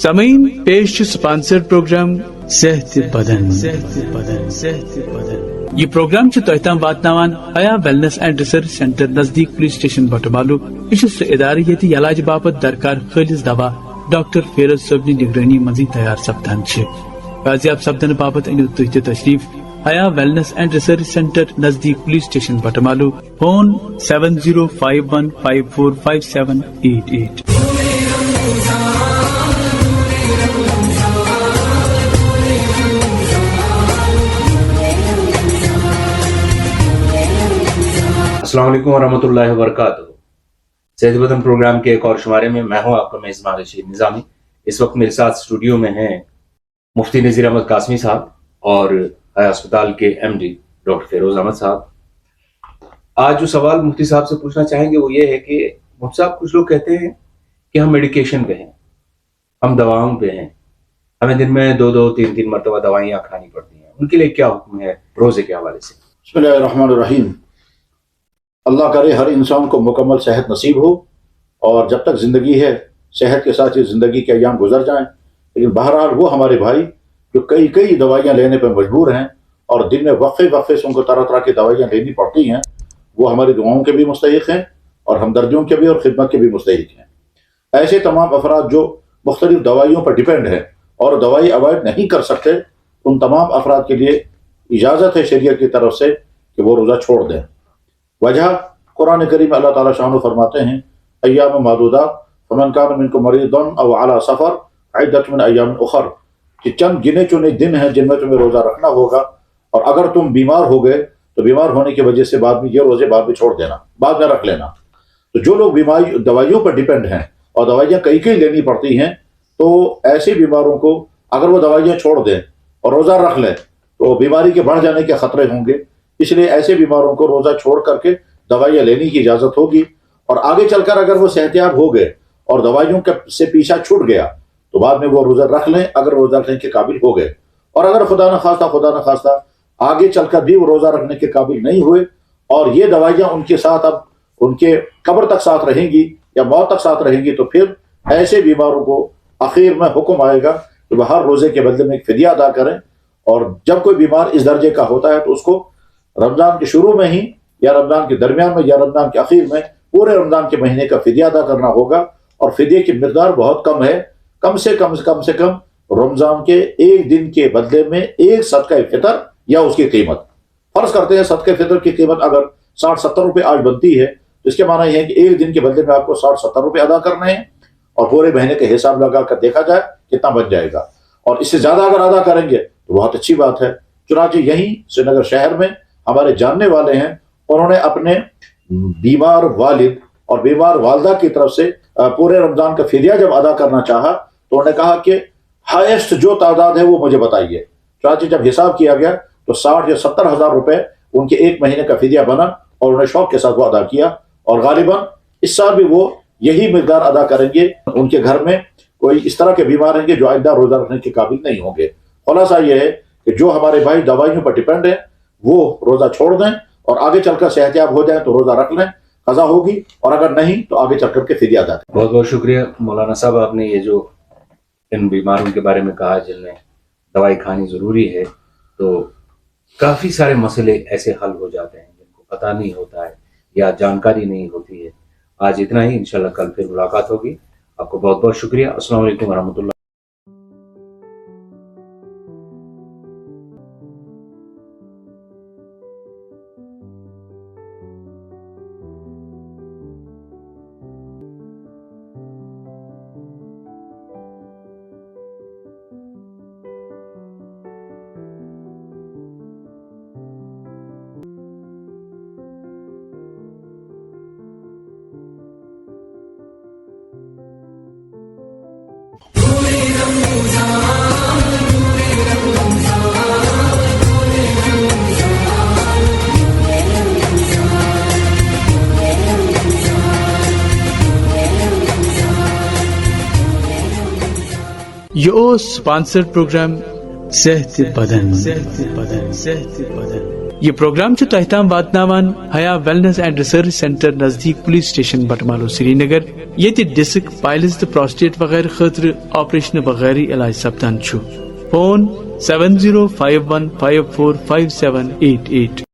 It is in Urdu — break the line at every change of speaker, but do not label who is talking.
سامعین پیش سپانسر پروگرام صحت بدن یہ پروگرام تہ تام واتناوان حیا ویلنس اینڈ ریسرچ سینٹر نزدیک پولیس اسٹیشن بٹمالو. یہ سہ ادارہ یت علاج باپت درکار خالص دوا ڈاکٹر فیروز صٲبنہِ نگرانی منزی تیار سپدان چھ. بازیاب سپدن باپت انیو تُہۍ تہِ تشریف حیا ویلنس اینڈ ریسرچ سینٹر نزدیک پولیس اسٹیشن بٹمالو. فون 7051545788.
السلام علیکم ورحمۃ اللہ وبرکاتہ. صحت بدن پروگرام کے ایک اور شمارے میں میں ہوں آپ کا میزبان رشید نظامی. اس وقت میرے ساتھ اسٹوڈیو میں ہیں مفتی نذیر احمد قاسمی صاحب اور حیا اسپتال کے M D doctor Feroz Ahmed صاحب. آج جو سوال مفتی صاحب سے پوچھنا چاہیں گے وہ یہ ہے کہ مفتی صاحب کچھ لوگ کہتے ہیں کہ ہم میڈیکیشن پہ ہیں, ہم دواؤں پہ ہیں, ہمیں دن میں 2-3 مرتبہ دوائیاں کھانی پڑتی ہیں, ان کے لیے کیا حکم ہے روزے کے حوالے سے؟
بسم اللہ الرحمن الرحیم. اللہ کرے ہر انسان کو مکمل صحت نصیب ہو اور جب تک زندگی ہے صحت کے ساتھ یہ زندگی کے ایام گزر جائیں. لیکن بہرحال وہ ہمارے بھائی جو کئی دوائیاں لینے پہ مجبور ہیں اور دن میں وقفے سے ان کو طرح طرح کی دوائیاں لینی پڑتی ہیں, وہ ہماری دعاؤں کے بھی مستحق ہیں اور ہمدردیوں کے بھی اور خدمت کے بھی مستحق ہیں. ایسے تمام افراد جو مختلف دوائیوں پر ڈیپینڈ ہیں اور دوائی اوائڈ نہیں کر سکتے, ان تمام افراد کے لیے اجازت ہے شریعت کی طرف سے کہ وہ روزہ چھوڑ دیں. وجہ قرآن کریم اللہ تعالیٰ شان فرماتے ہیں ایام معدودات فمن کان منکم مریض او علی سفر عدۃ من ایام اخر, کہ چند گنے چنے دن ہیں جن میں تمہیں روزہ رکھنا ہوگا, اور اگر تم بیمار ہو گئے تو بیمار ہونے کی وجہ سے بعد میں یہ روزے بعد میں چھوڑ دینا, بعد میں رکھ لینا. تو جو لوگ دوائیوں پر ڈیپینڈ ہیں اور دوائیاں کئی لینی پڑتی ہیں, تو ایسے بیماروں کو اگر وہ دوائیاں چھوڑ دیں اور روزہ رکھ لیں تو بیماری کے بڑھ جانے کے خطرے ہوں گے. اس لیے ایسے بیماروں کو روزہ چھوڑ کر کے دوائیاں لینے کی اجازت ہوگی, اور آگے چل کر اگر وہ صحت یاب ہو گئے اور دوائیوں سے پیچھا چھوٹ گیا تو بعد میں وہ روزہ رکھ لیں اگر روزہ رکھنے کے قابل ہو گئے. اور اگر خدا نخواستہ آگے چل کر بھی وہ روزہ رکھنے کے قابل نہیں ہوئے اور یہ دوائیاں ان کے ساتھ اب ان کے قبر تک ساتھ رہیں گی یا موت تک ساتھ رہیں گی, تو پھر ایسے بیماروں کو آخر میں حکم آئے گا کہ وہ ہر روزے کے بدلے میں ایک فدیہ ادا کریں. اور جب کوئی بیمار اس درجے کا ہوتا ہے تو اس کو رمضان کے شروع میں ہی یا رمضان کے درمیان میں یا رمضان کے آخر میں پورے رمضان کے مہینے کا فدیہ ادا کرنا ہوگا. اور فدیے کی مقدار بہت کم ہے, کم سے کم رمضان کے ایک دن کے بدلے میں ایک صدقہ فطر یا اس کی قیمت. فرض کرتے ہیں صدقہ فطر کی قیمت اگر 60-70 روپے آج بنتی ہے تو اس کے معنی یہ ہے کہ ایک دن کے بدلے میں آپ کو 60-70 روپے ادا کرنے ہیں, اور پورے مہینے کا حساب لگا کر دیکھا جائے کتنا بن جائے گا. اور اس سے زیادہ اگر ادا کریں گے تو بہت اچھی بات ہے. چنانچہ یہیں سری نگر شہر میں ہمارے جاننے والے ہیں, انہوں نے اپنے بیمار والد اور بیمار والدہ کی طرف سے پورے رمضان کا فدیہ جب ادا کرنا چاہا تو انہوں نے کہا کہ ہائیسٹ جو تعداد ہے وہ مجھے بتائیے. چنانچہ جب حساب کیا گیا تو 60 یا 70 ہزار روپے ان کے ایک مہینے کا فدیہ بنا, اور انہیں شوق کے ساتھ وہ ادا کیا. اور غالباً اس سال بھی وہ یہی مقدار ادا کریں گے. ان کے گھر میں کوئی اس طرح کے بیمار ہیں گے جو آئندہ روزہ رکھنے کے قابل نہیں ہوں گے. خلاصہ یہ ہے کہ جو ہمارے بھائی دوائیوں پر ڈیپینڈ ہیں وہ روزہ چھوڑ دیں, اور آگے چل کر صحت یاب ہو جائیں تو روزہ رکھ لیں, قضا ہوگی, اور اگر نہیں تو آگے چل کر کے فدیہ ادا کریں.
بہت شکریہ مولانا صاحب, آپ نے یہ جو ان بیماروں کے بارے میں کہا جن میں دوائی کھانی ضروری ہے, تو کافی سارے مسئلے ایسے حل ہو جاتے ہیں جن کو پتہ نہیں ہوتا ہے یا جانکاری نہیں ہوتی ہے. آج اتنا ہی, انشاءاللہ کل پھر ملاقات ہوگی. آپ کو بہت شکریہ. السلام علیکم ورحمۃ اللہ.
یہ سپانسر پروگرام صحت بدن یہ پروگرام چھ تۄہہِ تام واتناوان حیا ویلنس اینڈ ریسرچ سینٹر نزدیک پولیس سٹیشن بٹمالو سری نگر ییٚتہِ ڈسک پائلز تہٕ پروسٹیٹ وغیرہ خٲطرٕ آپریشن وغیرہ علاج سپدان چھُ فون 7051545788